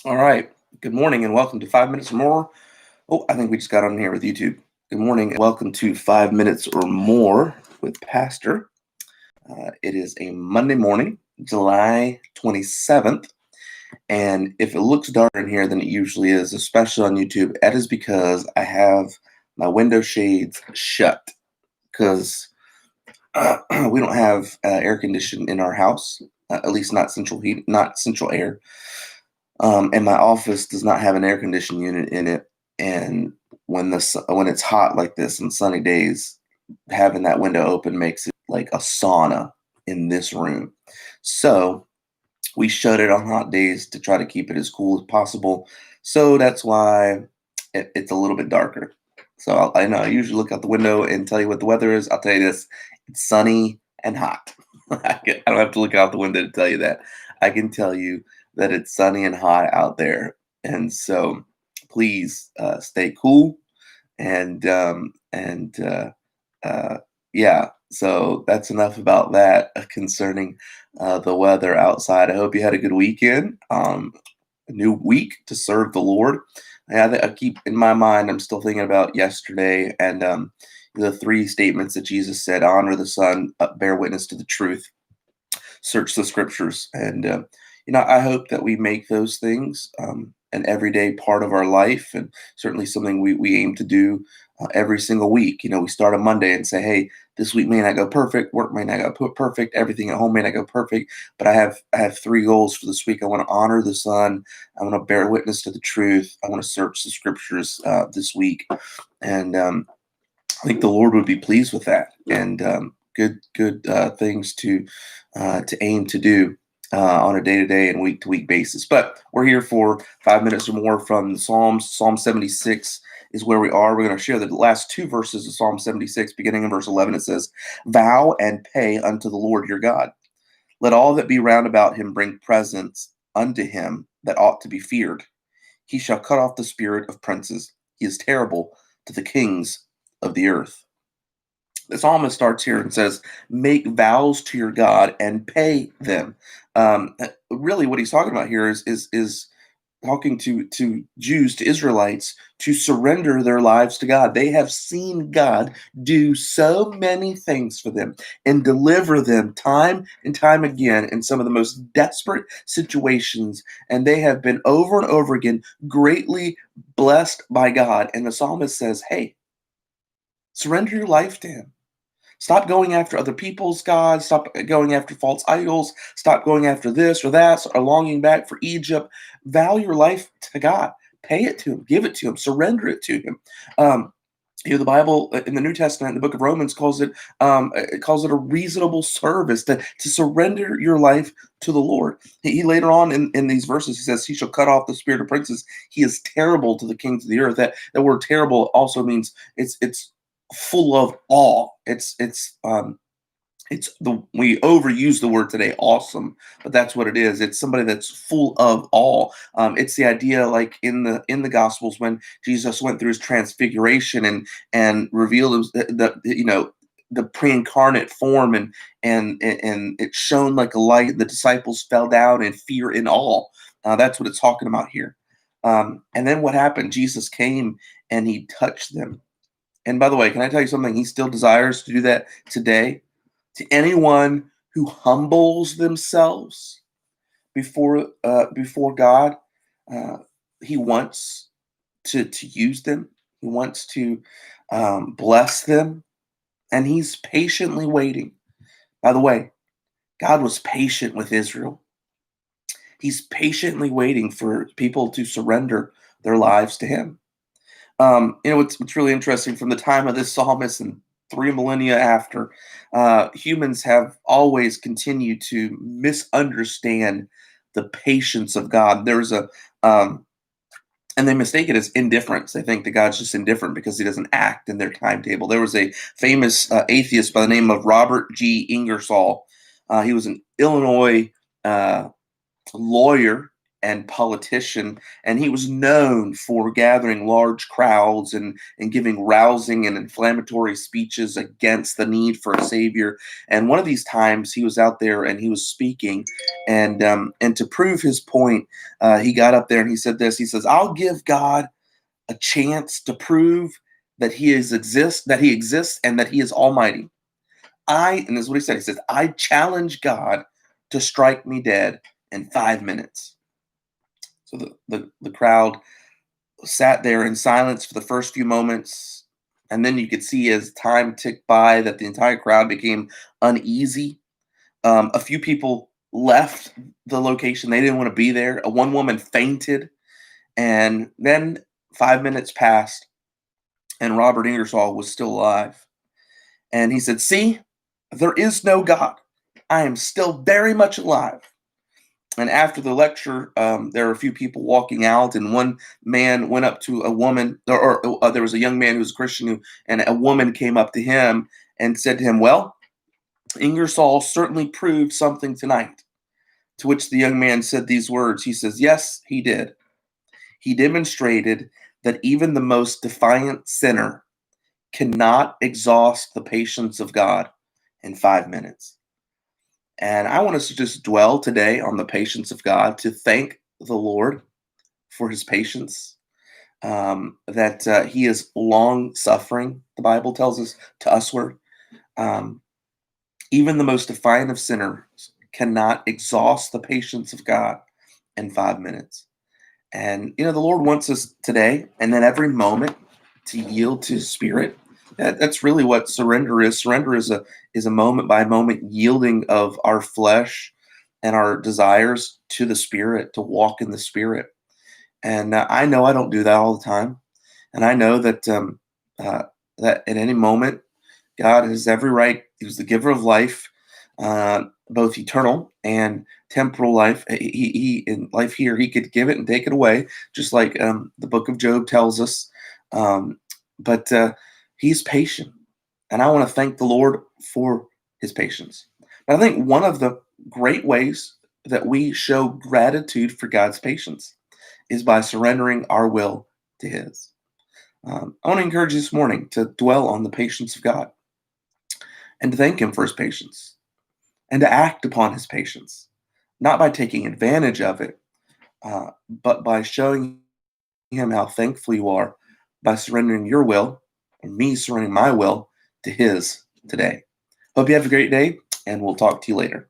All right. Good morning and welcome to 5 Minutes or More. Oh, I think we just got on here with YouTube. Good morning and welcome to 5 Minutes or More with Pastor. It is a Monday morning, July 27th. And if it looks darker in here than it usually is, especially on YouTube, that is because I have my window shades shut because we don't have air conditioning in our house, at least not central heat, not central air. And my office does not have an air conditioning unit in it. And when it's hot like this on sunny days, having that window open makes it like a sauna in this room. So we shut it on hot days to try to keep it as cool as possible. So that's why it's a little bit darker. So I know I usually look out the window and tell you what the weather is. I'll tell you this: it's sunny and hot. I don't have to look out the window to tell you that. I can tell you that it's sunny and hot out there, and so please stay cool and yeah. So that's enough about that concerning the weather outside. I hope you had a good weekend. A new week to serve the Lord. I keep in my mind. I'm still thinking about yesterday and the three statements that Jesus said: honor the Son, bear witness to the truth, search the Scriptures. And I hope that we make those things an everyday part of our life, and certainly something we aim to do every single week. We start a Monday and say, "Hey, this week may not go perfect, work may not go perfect, everything at home may not go perfect, but I have three goals for this week. I want to honor the Son, I want to bear witness to the truth, I want to search the Scriptures this week." And I think the Lord would be pleased with that, and good things to aim to do on a day-to-day and week-to-week basis. But we're here for 5 minutes or more from the Psalms. Psalm 76 is where we are. We're going to share the last two verses of Psalm 76, beginning in verse 11. It says, "Vow and pay unto the Lord your God. Let all that be round about him bring presents unto him that ought to be feared. He shall cut off the spirit of princes. He is terrible to the kings of the earth." The psalmist starts here and says, "Make vows to your God and pay them." Really, what he's talking about here is talking to Jews, to Israelites, to surrender their lives to God. They have seen God do so many things for them and deliver them time and time again in some of the most desperate situations, and they have been over and over again greatly blessed by God. And the psalmist says, "Hey, surrender your life to Him. Stop going after other people's gods. Stop going after false idols. Stop going after this or that, or longing back for Egypt. Vow your life to God. Pay it to Him. Give it to Him. Surrender it to Him." Um, the Bible in the New Testament, the book of Romans calls it a reasonable service to surrender your life to the Lord. He later on in these verses, he says, "He shall cut off the spirit of princes. He is terrible to the kings of the earth." That word "terrible" also means it's full of awe. It's the we overuse the word today, awesome, but that's what it is. It's somebody that's full of awe. It's the idea, like in the Gospels, when Jesus went through his transfiguration and revealed the pre-incarnate form, and it shone like a light. The disciples fell down in fear and awe. That's what it's talking about here. And then what happened? Jesus came and he touched them. And by the way, can I tell you something? He still desires to do that today. To anyone who humbles themselves before God, uh, He wants to use them. He wants to bless them, and He's patiently waiting. By the way, God was patient with Israel. He's patiently waiting for people to surrender their lives to Him. What's really interesting, from the time of this psalmist and three millennia after, humans have always continued to misunderstand the patience of God. And they mistake it as indifference. They think that God's just indifferent because He doesn't act in their timetable. There was a famous atheist by the name of Robert G. Ingersoll. He was an Illinois lawyer and politician, and he was known for gathering large crowds and giving rousing and inflammatory speeches against the need for a savior. And one of these times, he was out there and he was speaking, and to prove his point, he got up there and he said this. He says, "I'll give God a chance to prove that that he exists, and that he is almighty. And this is what he said. He says, I challenge God to strike me dead in 5 minutes." So the crowd sat there in silence for the first few moments. And then you could see as time ticked by that the entire crowd became uneasy. A few people left the location. They didn't want to be there. One woman fainted. And then 5 minutes passed, and Robert Ingersoll was still alive. And he said, "See, there is no God. I am still very much alive." And after the lecture, there were a few people walking out, and one man went up to a woman, or there was a young man who was a Christian, and a woman came up to him and said to him, "Well, Ingersoll certainly proved something tonight." To which the young man said these words. He says, "Yes, he did. He demonstrated that even the most defiant sinner cannot exhaust the patience of God in 5 minutes." And I want us to just dwell today on the patience of God, to thank the Lord for his patience, that he is long suffering, the Bible tells us to usward. Um, Even the most defiant of sinners cannot exhaust the patience of God in 5 minutes. And the Lord wants us today and then every moment to yield to his spirit. That's really what surrender is. Surrender is a moment by moment yielding of our flesh and our desires to the spirit, to walk in the spirit. And I know I don't do that all the time. And I know uh, that at any moment, God has every right. He's the giver of life, both eternal and temporal life. He in life here, he could give it and take it away, just like the book of Job tells us. But he's patient, and I want to thank the Lord for his patience. But I think one of the great ways that we show gratitude for God's patience is by surrendering our will to his. I want to encourage you this morning to dwell on the patience of God and to thank him for his patience and to act upon his patience, not by taking advantage of it, but by showing him how thankful you are by surrendering your will and me surrendering my will to his today. Hope you have a great day, and we'll talk to you later.